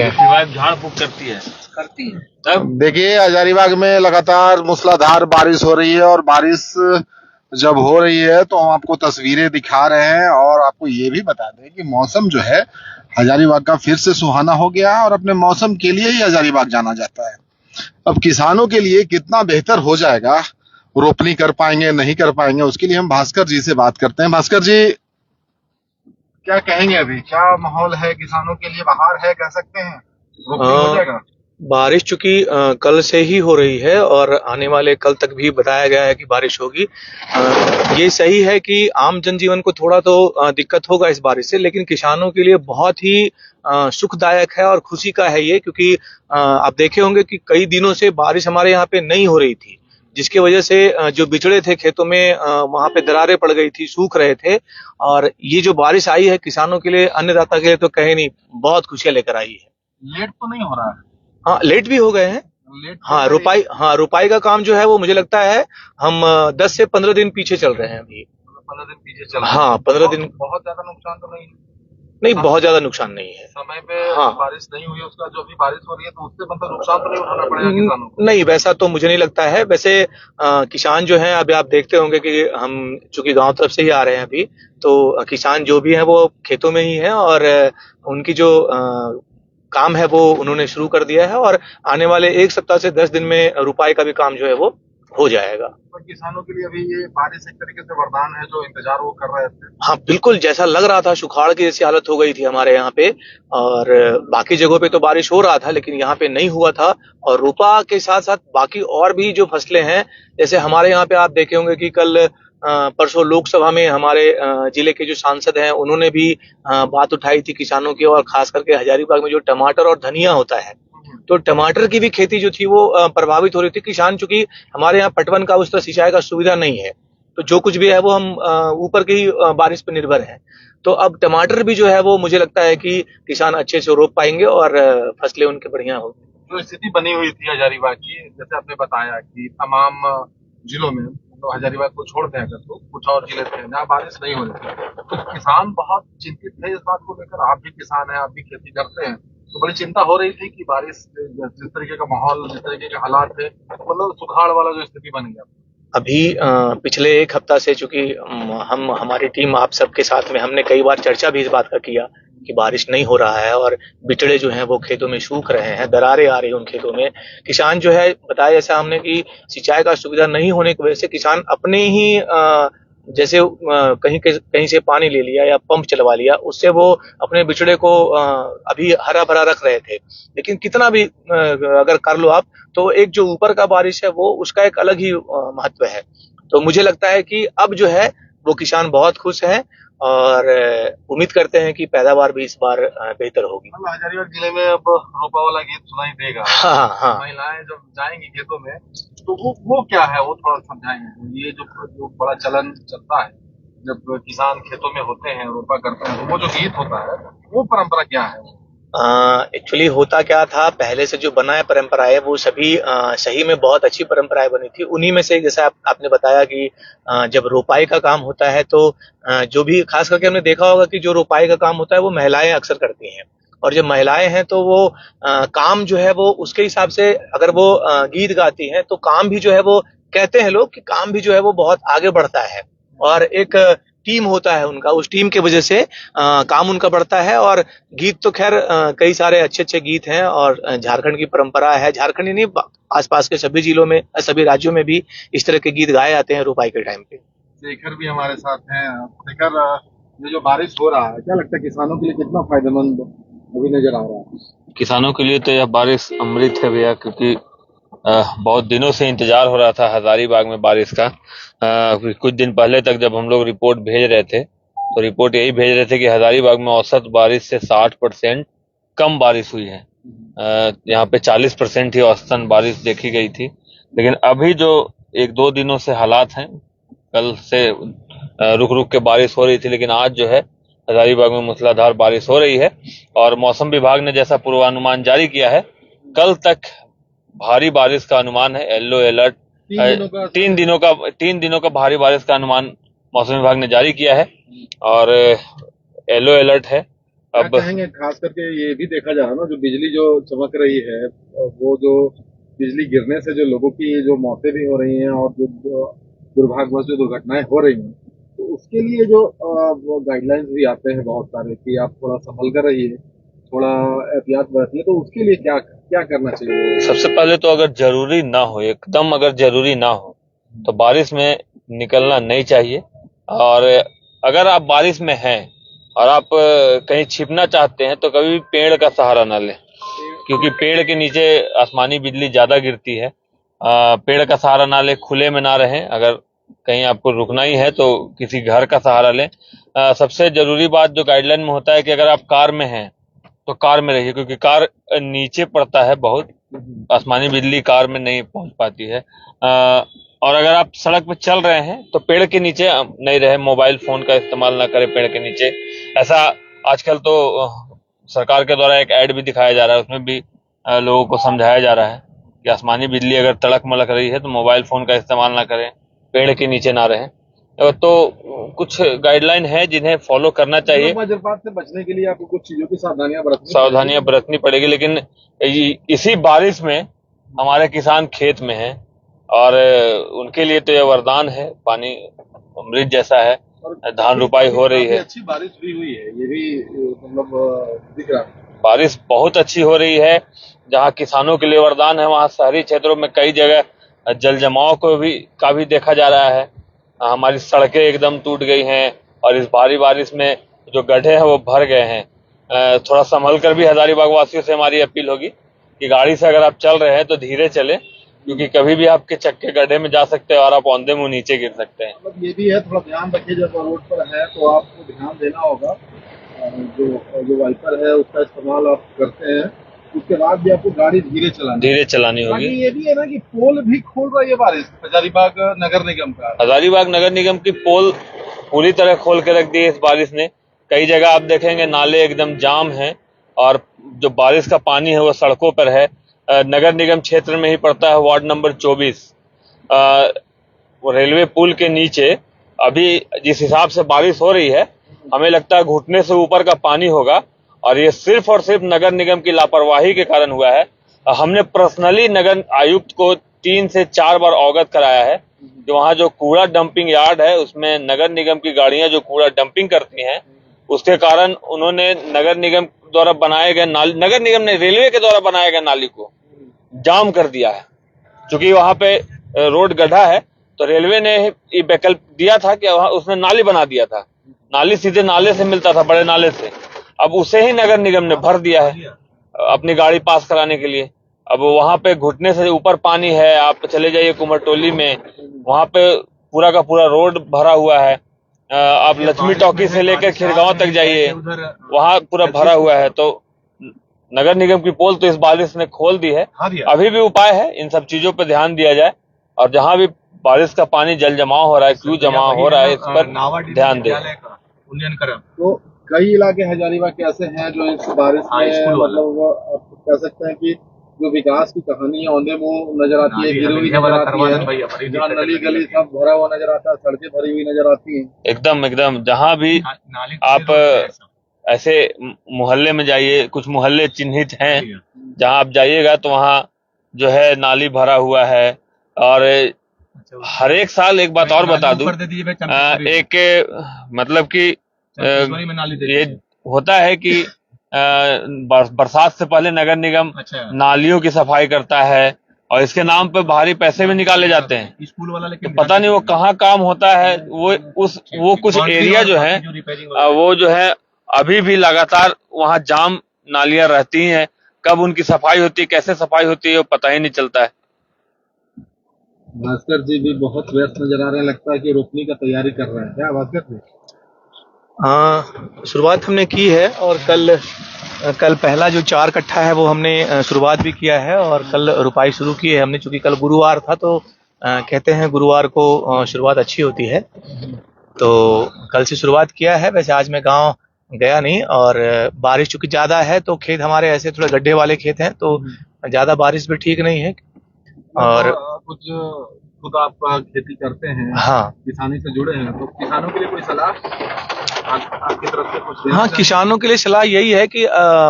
विभाग झाड़ फूक करती है तब देखिए, हजारीबाग में लगातार मूसलाधार बारिश हो रही है और बारिश जब हो रही है तो हम आपको तस्वीरें दिखा रहे हैं और आपको ये भी बता दें कि मौसम जो है हजारीबाग का फिर से सुहाना हो गया है और अपने मौसम के लिए ही हजारीबाग जाना जाता है। अब किसानों के लिए कितना बेहतर हो जाएगा, रोपनी कर पाएंगे नहीं कर पाएंगे, उसके लिए हम भास्कर जी से बात करते हैं। भास्कर जी, क्या कहेंगे, अभी क्या माहौल है किसानों के लिए? बहार है कह सकते हैं, रोपनी हो जाएगा? बारिश चूंकि कल से ही हो रही है और आने वाले कल तक भी बताया गया है कि बारिश होगी। ये सही है कि आम जनजीवन को थोड़ा तो दिक्कत होगा इस बारिश से, लेकिन किसानों के लिए बहुत ही सुखदायक है और खुशी का है ये, क्योंकि आप देखे होंगे कि कई दिनों से बारिश हमारे यहाँ पे नहीं हो रही थी, जिसकी वजह से जो बिचड़े थे खेतों में वहां पे दरारें पड़ गई थी, सूख रहे थे। और ये जो बारिश आई है किसानों के लिए, अन्नदाता के लिए तो कहे नहीं, बहुत खुशियां लेकर आई है। लेट तो नहीं हो रहा है? हाँ, लेट भी हो गए हैं। रुपाई का काम जो है वो मुझे लगता है हम 10 से 15 दिन पीछे चल रहे हैं अभी। 15 दिन पीछे चल रहे हैं। हाँ, 15 दिन। बहुत ज्यादा नुकसान तो नहीं? नहीं, बहुत ज्यादा नुकसान नहीं है। समय पे हाँ, बारिश नहीं हुई, उसका जो अभी बारिश हो रही है तो उससे मतलब नुकसान तो नहीं उठाना पड़ेगा किसानों को? नहीं, वैसा तो मुझे नहीं लगता है। वैसे किसान जो हैं, अभी आप देखते होंगे कि हम चूंकि गांव तरफ से ही आ रहे हैं अभी, तो किसान जो भी हैं वो खेतों में ही हैं और उनकी जो काम है वो उन्होंने शुरू कर दिया है और आने वाले 1 सप्ताह से 10 दिन में रुपाई का भी काम जो है वो हो जाएगा। तो किसानों के लिए अभी ये बारिश एक तरीके से वरदान है, जो इंतजार वो कर रहे थे। हाँ, बिल्कुल, जैसा लग रहा था सुखाड़ की जैसी हालत हो गई थी हमारे यहाँ पे, और बाकी जगहों पे तो बारिश हो रहा था लेकिन यहाँ पे नहीं हुआ था। और रोपा के साथ साथ बाकी और भी जो फसलें हैं, जैसे हमारे यहाँ पे आप देखे होंगे कि कल परसों लोकसभा में हमारे जिले के जो सांसद हैं उन्होंने भी बात उठाई थी किसानों की, और खास करके हजारीबाग में जो टमाटर और धनिया होता है, तो टमाटर की भी खेती जो थी वो प्रभावित हो रही थी। किसान, चूंकि हमारे यहाँ पटवन का उस तरह सिंचाई का सुविधा नहीं है, तो जो कुछ भी है वो हम ऊपर की ही बारिश पर निर्भर है। तो अब टमाटर भी जो है वो मुझे लगता है कि किसान अच्छे से रोप पाएंगे और फसलें उनके बढ़िया होगी। जो स्थिति बनी हुई थी हजारीबाग की, जैसे आपने बताया कि तमाम जिलों में, तो हजारीबाग को छोड़ दें अगर, तो कुछ और जिले थे जहाँ बारिश नहीं हो रही थी, तो किसान बहुत चिंतित थे इस बात को लेकर। आप भी किसान हैं, आप भी खेती करते हैं, तो बड़ी चिंता हो रही थी कि बारिश, जिस तरीके का माहौल, जिस तरीके के हालात थे, मतलब सुखाड़ वाला जो स्थिति बन गया। अभी पिछले 1 हफ्ता से चूंकि हम हमारी टीम आप सबके साथ में हमने कई बार चर्चा भी इस बात का किया कि बारिश नहीं हो रहा है और बिचड़े जो हैं वो खेतों में सूख रहे हैं, दरारें आ रही हैं उन खेतों में। किसान जो है, बताया जैसा हमने कि सिंचाई का सुविधा नहीं होने की वजह से किसान अपने ही जैसे कहीं से पानी ले लिया या पंप चलवा लिया, उससे वो अपने बिचड़े को अभी हरा भरा रख रहे थे। लेकिन कितना भी अगर कर लो आप, तो एक जो ऊपर का बारिश है वो उसका एक अलग ही महत्व है। तो मुझे लगता है कि अब जो है वो किसान बहुत खुश हैं और उम्मीद करते हैं कि पैदावार भी इस बार बेहतर होगी। हजारीबाग जिले में अब रोपा वाला गीत सुनाई देगा। हाँ। महिलाएं जब जाएंगी खेतों में, तो वो क्या है, वो थोड़ा समझाएंगे। ये जो बड़ा चलन चलता है, जब किसान खेतों में होते हैं, रोपा करते हैं, तो वो जो गीत होता है, वो परंपरा क्या है? एक्चुअली होता क्या था, पहले से जो बना है परंपराएं वो सभी सही में बहुत अच्छी परंपराएं बनी थी। उन्हीं में से जैसा आपने बताया कि जब रोपाई का काम होता है तो जो भी खास करके हमने देखा होगा कि जो रोपाई का काम होता है वो महिलाएं अक्सर करती हैं, और जब महिलाएं हैं तो वो काम जो है वो उसके हिसाब से, अगर वो गीत गाती हैं तो काम भी जो है वो, कहते हैं लोग कि काम भी जो है वो बहुत आगे बढ़ता है और एक टीम होता है उनका, उस टीम की वजह से काम उनका बढ़ता है। और गीत तो खैर कई सारे अच्छे अच्छे गीत हैं और झारखंड की परंपरा है, झारखंड ही नहीं आसपास के सभी जिलों में, सभी राज्यों में भी इस तरह के गीत गाए जाते हैं रोपाई के टाइम पे। शेखर भी हमारे साथ हैं। शेखर, ये जो बारिश हो रहा है, क्या लगता है किसानों के लिए कितना फायदेमंद अभी नजर आ रहा है? किसानों के लिए तो यह बारिश अमृत है भैया, क्योंकि बहुत दिनों से इंतजार हो रहा था हजारीबाग में बारिश का। कुछ दिन पहले तक जब हम लोग रिपोर्ट भेज रहे थे तो रिपोर्ट यही भेज रहे थे कि हजारीबाग में औसत बारिश से 60% कम बारिश हुई है। यहाँ पे 40% ही औसतन बारिश देखी गई थी। लेकिन अभी जो 1-2 दिनों से हालात हैं, कल से रुक रुक के बारिश हो रही थी, लेकिन आज जो है हजारीबाग में मूसलाधार बारिश हो रही है। और मौसम विभाग ने जैसा पूर्वानुमान जारी किया है, कल तक भारी बारिश का अनुमान है। येलो अलर्ट 3 दिनों का भारी बारिश का अनुमान मौसम विभाग ने जारी किया है और येलो अलर्ट है। क्या अब कहेंगे, खास करके ये भी देखा जा रहा है ना, जो बिजली जो चमक रही है, वो जो बिजली गिरने से जो लोगों की जो मौतें भी हो रही हैं और जो दुर्भाग्यवश जो दुर्घटनाएं हो रही हैं, तो उसके लिए जो वो गाइडलाइंस भी आते हैं बहुत सारे कि आप थोड़ा संभल कर रहिए, थोड़ा एहतियात बरतिए, तो उसके लिए क्या क्या करना चाहिए? सबसे पहले तो अगर जरूरी ना हो, एकदम अगर जरूरी ना हो, तो बारिश में निकलना नहीं चाहिए। और अगर आप बारिश में हैं और आप कहीं छिपना चाहते हैं तो कभी भी पेड़ का सहारा ना लें, क्योंकि पेड़ के नीचे आसमानी बिजली ज्यादा गिरती है। पेड़ का सहारा ना लें, खुले में ना रहें। अगर कहीं आपको रुकना ही है तो किसी घर का सहारा लें। सबसे जरूरी बात जो गाइडलाइन में होता है कि अगर आप कार में हैं तो कार में रहिए, क्योंकि कार नीचे पड़ता है बहुत, आसमानी बिजली कार में नहीं पहुंच पाती है। और अगर आप सड़क पे चल रहे हैं तो पेड़ के नीचे नहीं रहे, मोबाइल फोन का इस्तेमाल ना करें पेड़ के नीचे। ऐसा आजकल तो सरकार के द्वारा एक ऐड भी दिखाया जा रहा है, उसमें भी लोगों को समझाया जा रहा है कि आसमानी बिजली अगर तड़क मलक रही है तो मोबाइल फोन का इस्तेमाल ना करें, पेड़ के नीचे ना रहें। तो कुछ गाइडलाइन है जिन्हें फॉलो करना चाहिए। वज्रपात से बचने के लिए आपको कुछ चीजों की सावधानियां बरतनी पड़ेगी, लेकिन इसी बारिश में हमारे किसान खेत में हैं और उनके लिए तो यह वरदान है, पानी अमृत जैसा है। धान रुपाई हो रही है, अच्छी बारिश भी हुई है, ये भी मतलब दिख रहा है। बारिश बहुत अच्छी हो रही है। जहां किसानों के लिए वरदान है, वहां शहरी क्षेत्रों में कई जगह जल जमाव को भी देखा जा रहा है। हमारी सड़कें एकदम टूट गई हैं और इस भारी बारिश में जो गड्ढे हैं वो भर गए हैं। थोड़ा संभल कर भी हजारीबाग वासियों से हमारी अपील होगी कि गाड़ी से अगर आप चल रहे हैं तो धीरे चलें, क्योंकि कभी भी आपके चक्के गड्ढे में जा सकते हैं और आप औंधे मुंह नीचे गिर सकते हैं। मतलब ये भी है, थोड़ा ध्यान रखिए, जब रोड पर है तो आपको ध्यान देना होगा। जो जो वाइपर है उसका इस्तेमाल आप करते हैं, उसके बाद भी आपको गाड़ी धीरे चलानी होगी। ये भी है ना कि पोल भी खोल रही है बारिश, हजारीबाग नगर निगम का। हजारीबाग नगर निगम की पोल पूरी तरह खोल के रख दी है इस बारिश ने। कई जगह आप देखेंगे नाले एकदम जाम हैं और जो बारिश का पानी है वो सड़कों पर है। नगर निगम क्षेत्र में ही पड़ता है वार्ड नंबर 24। रेलवे पुल के नीचे अभी जिस हिसाब से बारिश हो रही है, हमें लगता है घुटने से ऊपर का पानी होगा और ये सिर्फ और सिर्फ नगर निगम की लापरवाही के कारण हुआ है। हमने पर्सनली नगर आयुक्त को 3 से 4 बार अवगत कराया है कि वहां जो कूड़ा डंपिंग यार्ड है उसमें नगर निगम की गाड़ियां जो कूड़ा डंपिंग करती हैं, उसके कारण उन्होंने नगर निगम द्वारा बनाए गए नाली, नगर निगम ने रेलवे के द्वारा बनाए गए नाली को जाम कर दिया है। क्योंकि वहां पे रोड गड्ढा है तो रेलवे ने ये विकल्प दिया था कि उसने नाली बना दिया था, नाली सीधे नाले से मिलता था, बड़े नाले से। अब उसे ही नगर निगम ने भर दिया है अपनी गाड़ी पास कराने के लिए। अब वहां पे घुटने से ऊपर पानी है। आप चले जाइए कुमरटोली में, वहां पे पूरा का पूरा रोड भरा हुआ है। आप लक्ष्मी टॉकी से लेकर खिरगांव तक जाइए, वहां पूरा भरा हुआ है। तो नगर निगम की पोल तो इस बारिश ने खोल दी है। अभी भी उपाय है, इन सब चीजों पर ध्यान दिया जाए और जहां भी बारिश का पानी जल जमाव हो रहा है, क्यों जमाव हो रहा है, इस पर ध्यान दें। तो कई इलाके हजारीबाग के ऐसे हैं जो इस बारिश में मतलब आप कह सकते हैं कि जो विकास की कहानी है औंधे मुंह नजर आती है, गिरी हुई नजर आती है, जहाँ नली गली सब भरा हुआ नजर आता है, सड़कें भरी हुई नजर आती हैं। एकदम जहां भी आप ऐसे मोहल्ले में जाइए, कुछ मोहल्ले चिन्हित हैं जहां आप जाइएगा तो वहां जो है नाली भरा हुआ है। और हर एक साल एक बात और बता दूं, एक मतलब कि ये होता है कि बरसात से पहले नगर निगम नालियों की सफाई करता है और इसके नाम पे भारी पैसे भी निकाले जाते हैं। स्कूल वाला लेकिन पता नहीं वो कहाँ काम होता है। वो कुछ एरिया जो है वो जो है अभी भी लगातार वहाँ जाम नालियां रहती हैं। कब उनकी सफाई होती है, कैसे सफाई होती है, वो पता ही नहीं चलता है। भास्कर जी भी बहुत व्यस्त नजर आ रहे हैं, लगता है कि रोपनी का तैयारी कर रहे हैं क्या भास्कर जी? हाँ, शुरुआत हमने की है और कल पहला जो 4 कट्ठा है वो हमने शुरुआत भी किया है और कल रुपाई शुरू की है हमने। चूंकि कल गुरुवार था तो कहते हैं गुरुवार को शुरुआत अच्छी होती है, तो कल से शुरुआत किया है। वैसे आज मैं गांव गया नहीं और बारिश चूंकि ज्यादा है तो खेत हमारे ऐसे थोड़े गड्ढे वाले खेत हैं तो ज्यादा बारिश भी ठीक नहीं है। और कुछ खुद आप खेती करते हैं, हाँ किसानी से जुड़े हैं, तो किसानों के लिए कोई सलाह आपकी तरफ से कुछ देना हाँ, चाहें? किसानों के लिए सलाह यही है कि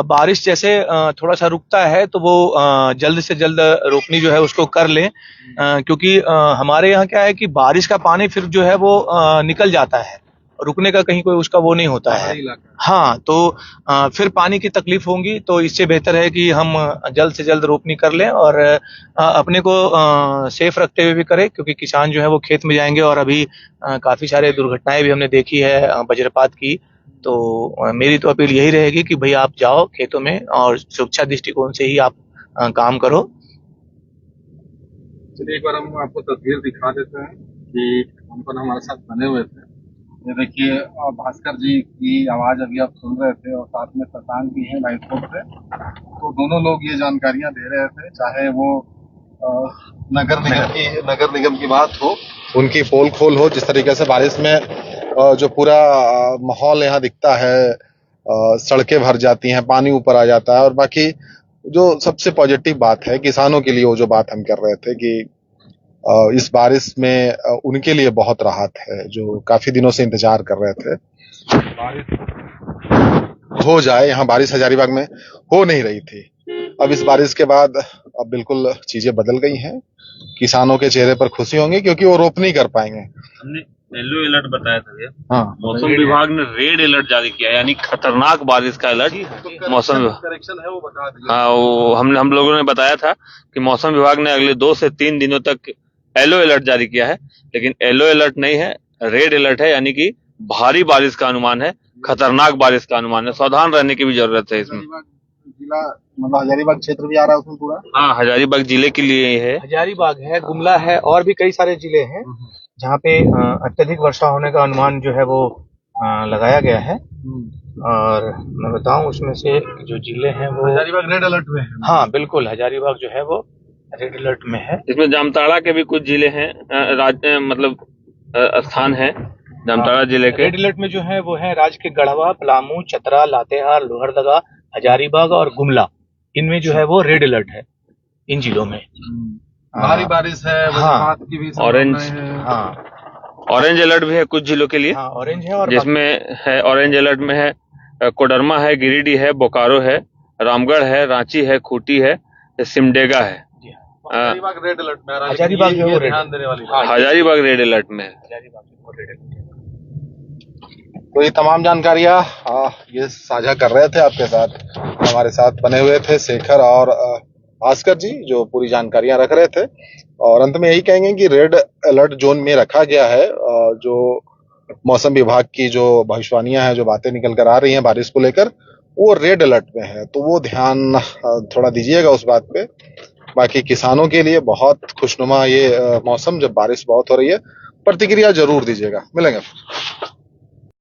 बारिश जैसे थोड़ा सा रुकता है तो वो जल्द से जल्द रोपनी जो है उसको कर लें, क्योंकि हमारे यहाँ क्या है कि बारिश का पानी फिर जो है वो निकल जाता है, रुकने का कहीं कोई उसका वो नहीं होता है। पहाड़ी इलाका है। हाँ, तो फिर पानी की तकलीफ होगी, तो इससे बेहतर है कि हम जल्द से जल्द रोपनी कर लें और अपने को सेफ रखते हुए भी करें, क्योंकि किसान जो है वो खेत में जाएंगे और अभी काफी सारे दुर्घटनाएं भी हमने देखी है वज्रपात की। तो मेरी तो अपील यही रहेगी कि भाई आप जाओ खेतों में और सुरक्षा दृष्टिकोण से ही आप काम करो। चलिए एक बार हम आपको तस्वीर दिखा देते हैं कि कौन हमारे साथ बने हुए थे। ये देखिए भास्कर जी की आवाज अभी आप सुन रहे थे और साथ में शशांक भी हैं नाइटकोट से। तो दोनों लोग ये जानकारियां दे रहे थे, चाहे वो नगर निगम की बात हो, उनकी पोल खोल हो, जिस तरीके से बारिश में जो पूरा माहौल यहाँ दिखता है, सड़कें भर जाती हैं, पानी ऊपर आ जाता है, और बाकी जो सबसे पॉजिटिव बात है किसानों के लिए, वो जो बात हम कर रहे थे कि इस बारिश में उनके लिए बहुत राहत है, जो काफी दिनों से इंतजार कर रहे थे बारिश हो जाए। यहाँ बारिश हजारीबाग में हो नहीं रही थी, अब इस बारिश के बाद अब बिल्कुल चीजें बदल गई हैं। किसानों के चेहरे पर खुशी होंगी क्योंकि वो रोप नहीं कर पाएंगे। हमने येलो अलर्ट बताया था भैया, हाँ, मौसम विभाग ने रेड अलर्ट जारी किया है, यानी खतरनाक बारिश का अलर्ट मौसम विभाग। करेक्शन है वो बता दीजिए। हाँ, वो हम लोगों ने बताया था कि मौसम विभाग ने अगले 2 से 3 दिनों तक येलो अलर्ट जारी किया है, लेकिन येलो अलर्ट नहीं है, रेड अलर्ट है, यानी कि भारी बारिश का अनुमान है, खतरनाक बारिश का अनुमान है, सावधान रहने की भी जरूरत है इसमें। जिला मतलब हजारीबाग क्षेत्र भी आ रहा है उसमें पूरा। हाँ, हजारीबाग जिले के लिए है। हजारीबाग है, गुमला है, और भी कई सारे जिले हैं जहाँ पे अत्यधिक वर्षा होने का अनुमान जो है वो लगाया गया है। और मैं बताऊं उसमें से जो जिले हैं वो हजारीबाग रेड अलर्ट में है। हाँ बिल्कुल, हजारीबाग जो है वो रेड अलर्ट में है। इसमें जामताड़ा के भी कुछ जिले हैं, स्थान है जामताड़ा जिले के। रेड अलर्ट में जो है वो है राज्य के गढ़वा, पलामू, चतरा, लातेहार, लोहरदगा, हजारीबाग और गुमला, इनमें जो है वो रेड अलर्ट है इन जिलों में। भारी बारिश है, वज्रपात की भी ऑरेंज, हाँ ऑरेंज अलर्ट भी है कुछ जिलों के लिए। हाँ ऑरेंज है, और जिसमें है ऑरेंज अलर्ट में है कोडरमा है, गिरिडीह है, बोकारो है, रामगढ़ है, रांची है, खूंटी है, सिमडेगा है। हजारीबाग रेड अलर्ट में, हजारीबाग जो है ध्यान देने वाली बात। हजारीबाग रेड अलर्ट में है। तो ये तमाम जानकारियां ये साझा कर रहे थे आपके साथ, हमारे साथ बने हुए थे शेखर और भास्कर जी, जो पूरी जानकारियां रख रहे थे। और अंत में यही कहेंगे कि रेड अलर्ट जोन में रखा गया है। जो मौसम विभाग की जो भविष्यवाणियां हैं, जो बातें निकल कर आ रही हैं बारिश को लेकर, वो रेड अलर्ट में है, तो वो ध्यान थोड़ा दीजिएगा उस बात पे। बाकी किसानों के लिए बहुत खुशनुमा ये मौसम, जब बारिश बहुत हो रही है, प्रतिक्रिया जरूर दीजिएगा। मिलेंगे।